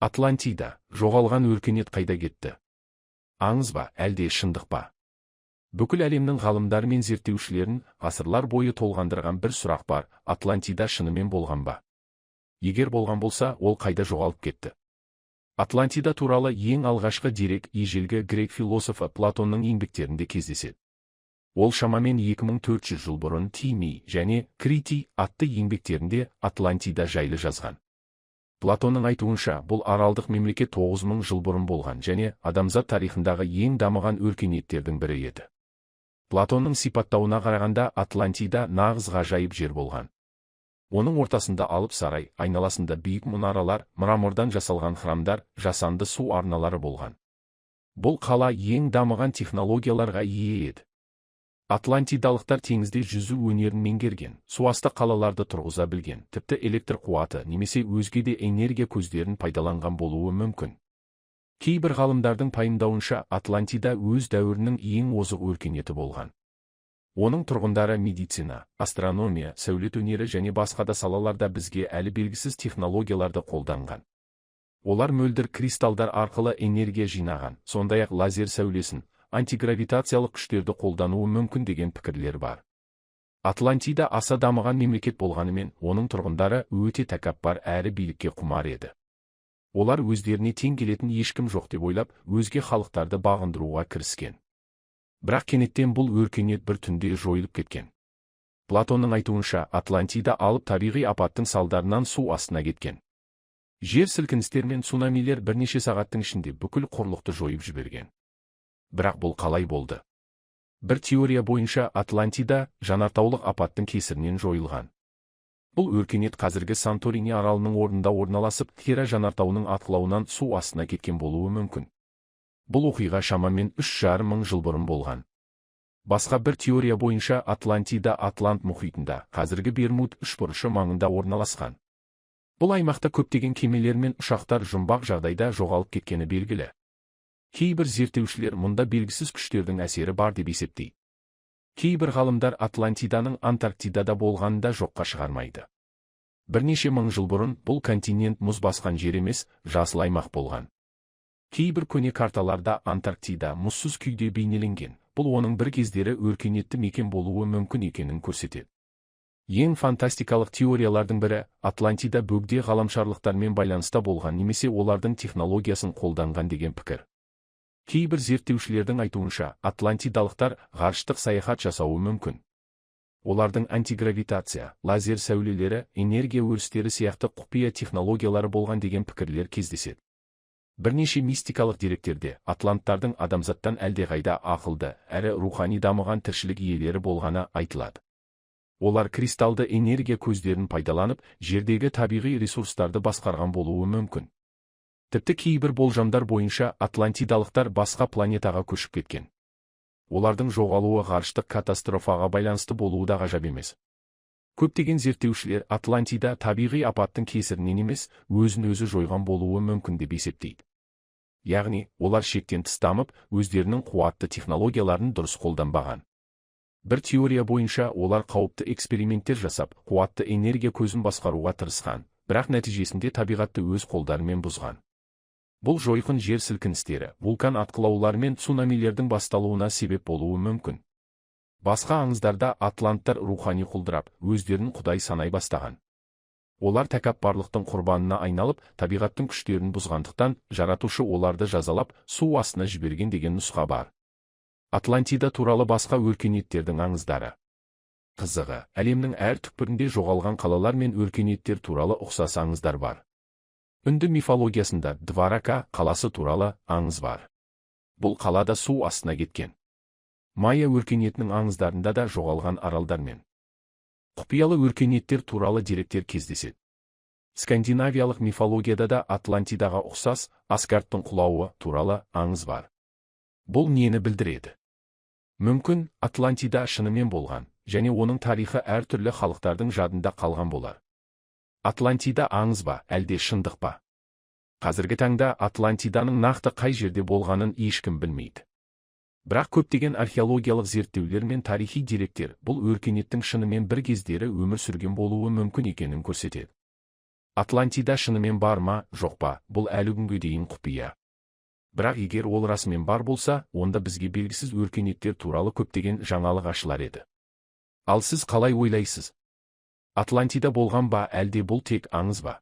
Атлантида, жоғалған өркениет қайда кетті? Аңыз ба, әлде шындық па? Бүкіл әлемнің ғалымдары мен зерттеушілерін ғасырлар бойы толғандырған бір сұрақ бар: Атлантида шынымен болған ба? Егер болған болса, ол қайда жоғалып кетті? Атлантида туралы ең алғашқы дерек ежелгі грек философы Платонның еңбектерінде кездеседі. Ол шамамен 2400 жыл бұрын Тимей және Критий атты еңбектерінде Атлантида жайлы жазған. Платонның айтуынша, бұл аралдық мемлекет 9000 жыл бұрын болған және адамзат тарихындағы ең дамыған өркениеттердің бірі еді. Платонның сипаттауына қарағанда, Атлантида нағыз ғажайып жер болған. Оның ортасында алып сарай, айналасында биік мұнаралар, мрамордан жасалған храмдар, жасанды су арналары болған. Бұл қала ең дамыған технологияларға ие еді. Атлантидалықтар теңізде жүзу өнерін меңгерген, суасты қалаларды тұрғыза білген, тіпті электр қуаты немесе өзге де энергия көздерін пайдаланған болуы мүмкін. Кейбір ғалымдардың пайымдауынша, Атлантида өз дәуірінің ең озық өркениеті болған. Оның тұрғындары медицина, астрономия, сәулет өнері және басқа да салаларда бізге әлі белгісіз технологияларды қолданған. Олар мөлдір кристалдар арқылы энергия жинаған, сондай-ақ лазер сәулесін, антигравитациялық күштерді қолдануы мүмкін деген пікірлер бар. Атлантида аса дамыған мемлекет болғанымен, оның тұрғындары өте тәкаппар әрі билікке құмар еді. Олар өздеріне тең келетін ешкім жоқ деп ойлап, өзге халықтарды бағындыруға кіріскен. Бірақ кенеттен бұл өркениет бір түнде жойылып кеткен. Платонның айтуынша, Атлантида алып табиғи апаттың салдарынан су астына кеткен. Жер сілкіністер мен цунамилер бірнеше сағаттың ішінде бүкіл құрлықты жойып жіберген. Бірақ бұл қалай болды? Бір теория бойынша, Атлантида жанартаулық апаттың кесірінен жойылған. Бұл өркениет қазіргі Санторини аралының орнында орналасып, Хера жанартауының атқылауынан су астына кеткен болуы мүмкін. Бұл оқиға шамамен 3500 жыл бұрын болған. Басқа бір теория бойынша, Атлантида Атлант мұхитында, қазіргі Бермуд үшбұрышы маңында орналасқан. Бұл аймақта көптеген кемелер мен ұшақтар жұмбақ жағдайда жоғалып кеткені белгілі. Кейбір зерттеушілер мұнда белгісіз күштердің әсері бар деп есептейді. Кейбір ғалымдар Атлантиданың Антарктидада болғанын да жоққа шығармайды. Бірнеше мың жыл бұрын бұл континент мұз басқан жер емес, жасыл аймақ болған. Кейбір көне карталарда Антарктида мұзсыз күйде бейнеленген. Бұл оның бір кездері өркениетті мекен болуы мүмкін екенін көрсетеді. Ең фантастикалық теориялардың бірі, Атлантида бөгде ғаламшарлықтармен байланыста болған немесе олардың технологиясын қолданған деген пікір. Кейбір зерттеушілердің айтуынша, атлантидалықтар ғарыштық саяхат жасауы мүмкін. Олардың антигравитация, лазер сәулелері, энергия өрістері сияқты құпия технологиялары болған деген пікірлер кездеседі. Бірнеше мистикалық деректерде атланттардың адамзаттан әлдеқайда ақылды, әрі рухани дамыған тіршілік иелері болғаны айтылады. Олар кристалды энергия көздерін пайдаланып, жердегі табиғи ресурстарды басқарған болуы мүмкін. Тіпті кейбір болжамдар бойынша, атлантидалықтар басқа планетаға көшіп кеткен. Олардың жоғалуы ғарыштық катастрофаға байланысты болуы да ғажап емес. Көптеген зерттеушілер Атлантида табиғи апаттың кесірінен емес, өзін-өзі жойған болуы мүмкін деп есептейді. Яғни, олар шектен тыс дамып, өздерінің қуатты технологияларын дұрыс қолданбаған. Бір теория бойынша, олар қауіпті эксперименттер жасап, қуатты энергия көзін басқаруға тырысқан, бірақ нәтижесінде табиғатты өз қолдарымен бұзған. Бұл жойқын жер сілкіністері, вулкан атқылаулары мен цунамилердің басталуына себеп болуы мүмкін. Басқа аңыздарда атланттар рухани құлдырап, өздерін құдай санай бастаған. Олар тәкаппарлықтың құрбанына айналып, табиғаттың күштерін бұзғандықтан, жаратушы оларды жазалап, су астына жіберген деген нұсқа бар. Атлантида туралы басқа өркениеттердің аңыздары. Қызығы, әлемнің әр түкпірінде жоғалған қалалар мен өркениеттер туралы ұқсас аңыздар бар. Үнді мифологиясында Дварака қаласы туралы аңыз бар. Бұл қалада су астына кеткен. Майя өркениетінің аңыздарында да жоғалған аралдар мен құпиялы өркениеттер туралы деректер кездеседі. Скандинавиялық мифологияда да Атлантидаға ұқсас Асгардтың құлауы туралы аңыз бар. Бұл нені білдіреді? Мүмкін, Атлантида шынымен болған, және оның тарихы әртүрлі халықтардың жадында қалған болар. Атлантида аңыз ба, әлде шындық па? Қазіргі таңда Атлантиданың нақты қай жерде болғанын ешкім білмейді. Бірақ көптеген археологиялық зерттеулер мен тарихи деректер бұл өркениеттің шынымен бір кездері өмір сүрген болуы мүмкін екенін көрсетеді. Атлантида шынымен бар ма, жоқ па, бұл әлі күнге дейін құпия. Бірақ егер ол расымен бар болса, онда бізге белгісіз өркениеттер туралы көптеген жаңалық ашылар еді. Ал сіз қалай ойлайсыз? Атлантида болған ба, әлде бұл тек аңыз ба?